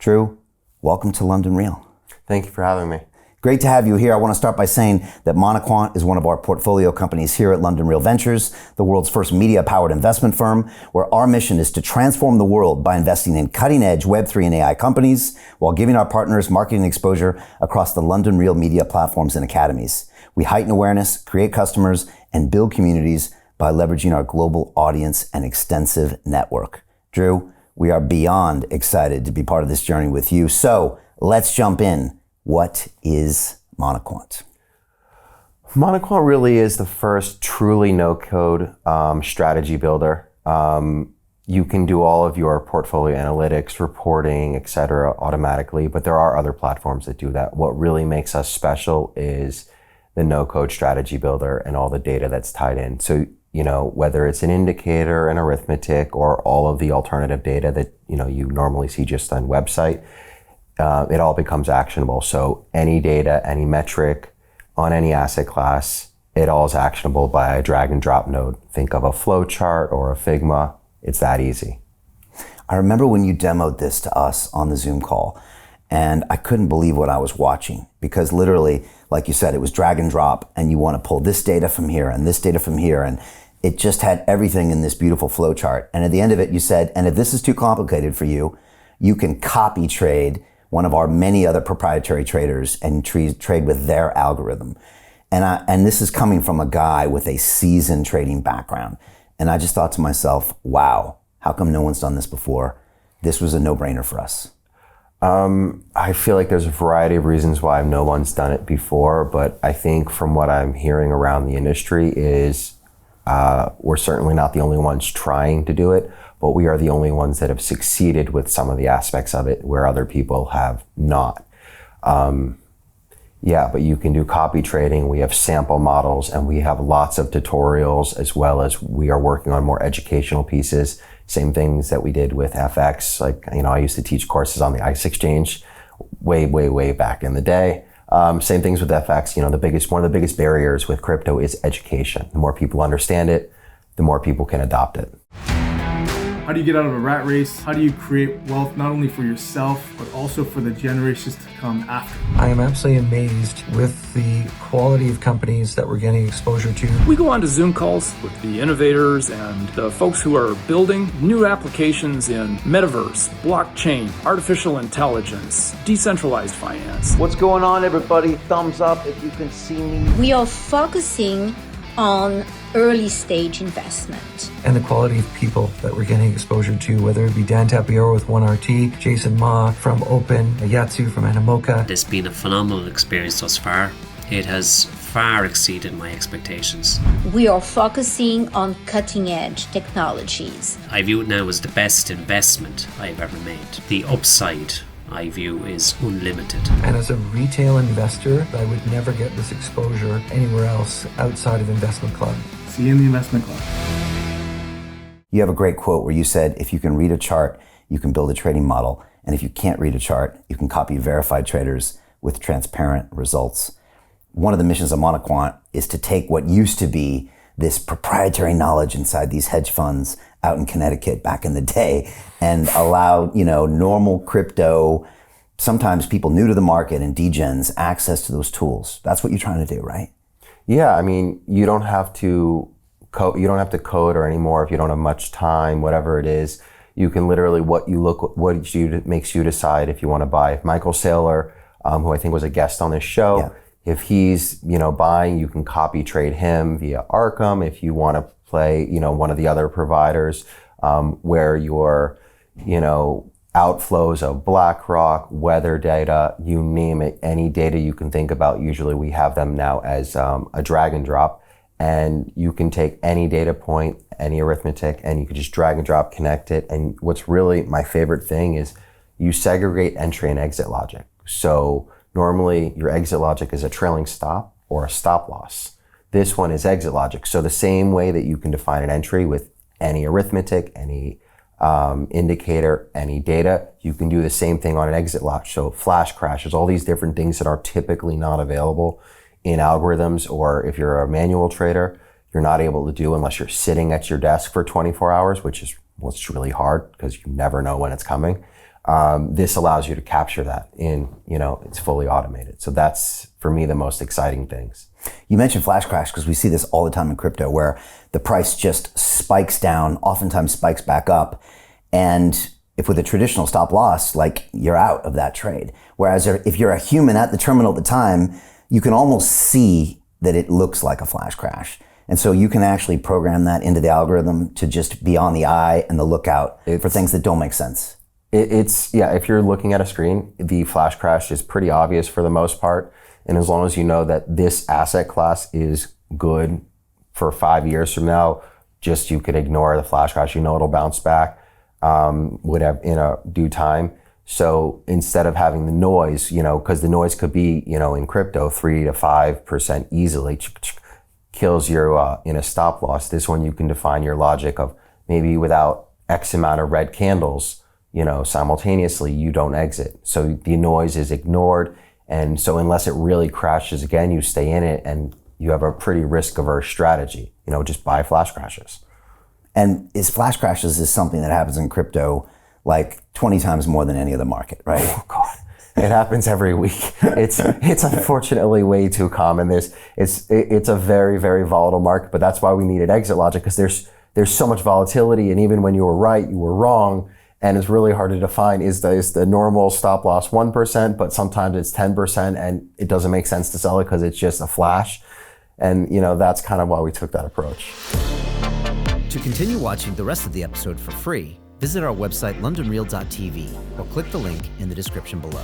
Drew, welcome to London Real. Thank you for having me. Great to have you here. I want to start by saying that Monoquant is one of our portfolio companies here at London Real Ventures, the world's first media-powered investment firm, where our mission is to transform the world by investing in cutting-edge Web3 and AI companies while giving our partners marketing exposure across the London Real media platforms and academies. We heighten awareness, create customers, and build communities by leveraging our global audience and extensive network. Drew, we are beyond excited to be part of this journey with you. So let's jump in. What is Monoquant? Monoquant really is the first truly no-code strategy builder. You can do all of your portfolio analytics, reporting, et cetera, automatically, but there are other platforms that do that. What really makes us special is the no-code strategy builder and all the data that's tied in. So, whether it's an indicator, an arithmetic, or all of the alternative data that, you normally see just on website, it all becomes actionable. So any data, any metric on any asset class, it all is actionable by a drag and drop node. Think of a flow chart or a Figma. It's that easy. I remember when you demoed this to us on the Zoom call, and I couldn't believe what I was watching, because literally, like you said, it was drag and drop, and you want to pull this data from here and this data from here, and it just had everything in this beautiful flow chart. And at the end of it, you said, and if this is too complicated for you, you can copy trade one of our many other proprietary traders and trade with their algorithm. And this is coming from a guy with a seasoned trading background. And I just thought to myself, wow, how come no one's done this before? This was a no-brainer for us. I feel like there's a variety of reasons why no one's done it before, but I think from what I'm hearing around the industry is we're certainly not the only ones trying to do it, but we are the only ones that have succeeded with some of the aspects of it where other people have not. But you can do copy trading. We have sample models, and we have lots of tutorials, as well as we are working on more educational pieces. Same things that we did with FX. I used to teach courses on the ICE exchange way back in the day. Same things with FX. One of the biggest barriers with crypto is education. The more people understand it, the more people can adopt it. How do you get out of a rat race? How do you create wealth not only for yourself, but also for the generations to come after? I am absolutely amazed with the quality of companies that we're getting exposure to. We go on to Zoom calls with the innovators and the folks who are building new applications in metaverse, blockchain, artificial intelligence, decentralized finance. What's going on, everybody? Thumbs up if you can see me. We are focusing on early stage investment. And the quality of people that we're getting exposure to, whether it be Dan Tapiero with 1RT, Jason Ma from Open, Yatsu from Animoca. It's been a phenomenal experience thus far. It has far exceeded my expectations. We are focusing on cutting edge technologies. I view it now as the best investment I've ever made. The upside I view is unlimited. And as a retail investor, I would never get this exposure anywhere else outside of Investment Club. See you in the Investment Club. You have a great quote where you said, if you can read a chart, you can build a trading model. And if you can't read a chart, you can copy verified traders with transparent results. One of the missions of Monoquant is to take what used to be this proprietary knowledge inside these hedge funds out in Connecticut back in the day and allow, normal crypto, sometimes people new to the market and degens, access to those tools. That's what you're trying to do, right? Yeah, you don't have to code or anymore if you don't have much time, whatever it is. You can literally makes you decide if you want to buy. If Michael Saylor, who I think was a guest on this show, yeah. If he's, buying, you can copy trade him via Arkham. If you want to play, one of the other providers, where your, outflows of BlackRock, weather data, you name it, any data you can think about. Usually we have them now as a drag and drop, and you can take any data point, any arithmetic, and you can just drag and drop, connect it. And what's really my favorite thing is you segregate entry and exit logic. So normally your exit logic is a trailing stop or a stop loss. This one is exit logic. So the same way that you can define an entry with any arithmetic, any indicator, any data, you can do the same thing on an exit logic. So flash crashes, all these different things that are typically not available in algorithms, or if you're a manual trader, you're not able to do unless you're sitting at your desk for 24 hours, which is really hard because you never know when it's coming. This allows you to capture that in, it's fully automated. So that's, for me, the most exciting things. You mentioned flash crash because we see this all the time in crypto where the price just spikes down, oftentimes spikes back up. And if with a traditional stop loss, like you're out of that trade. Whereas if you're a human at the terminal at the time, you can almost see that it looks like a flash crash. And so you can actually program that into the algorithm to just be on the eye and the lookout for things that don't make sense. If you're looking at a screen, the flash crash is pretty obvious for the most part. And as long as you know that this asset class is good for 5 years from now, you could ignore the flash crash. It'll bounce back in a due time. So instead of having the noise, because the noise could be, in crypto, 3 to 5% easily, kills your in a stop loss. This one you can define your logic of maybe without X amount of red candles, simultaneously you don't exit. So the noise is ignored. And so unless it really crashes again, you stay in it and you have a pretty risk averse strategy, just buy flash crashes. And flash crashes is something that happens in crypto like 20 times more than any other market, right? Oh God, it happens every week. It's unfortunately way too common. It's a very, very volatile market, but that's why we needed exit logic, because there's so much volatility, and even when you were right, you were wrong. And it's really hard to define, is the normal stop loss 1%, but sometimes it's 10% and it doesn't make sense to sell it because it's just a flash. And that's kind of why we took that approach. To continue watching the rest of the episode for free, visit our website londonreal.tv or click the link in the description below.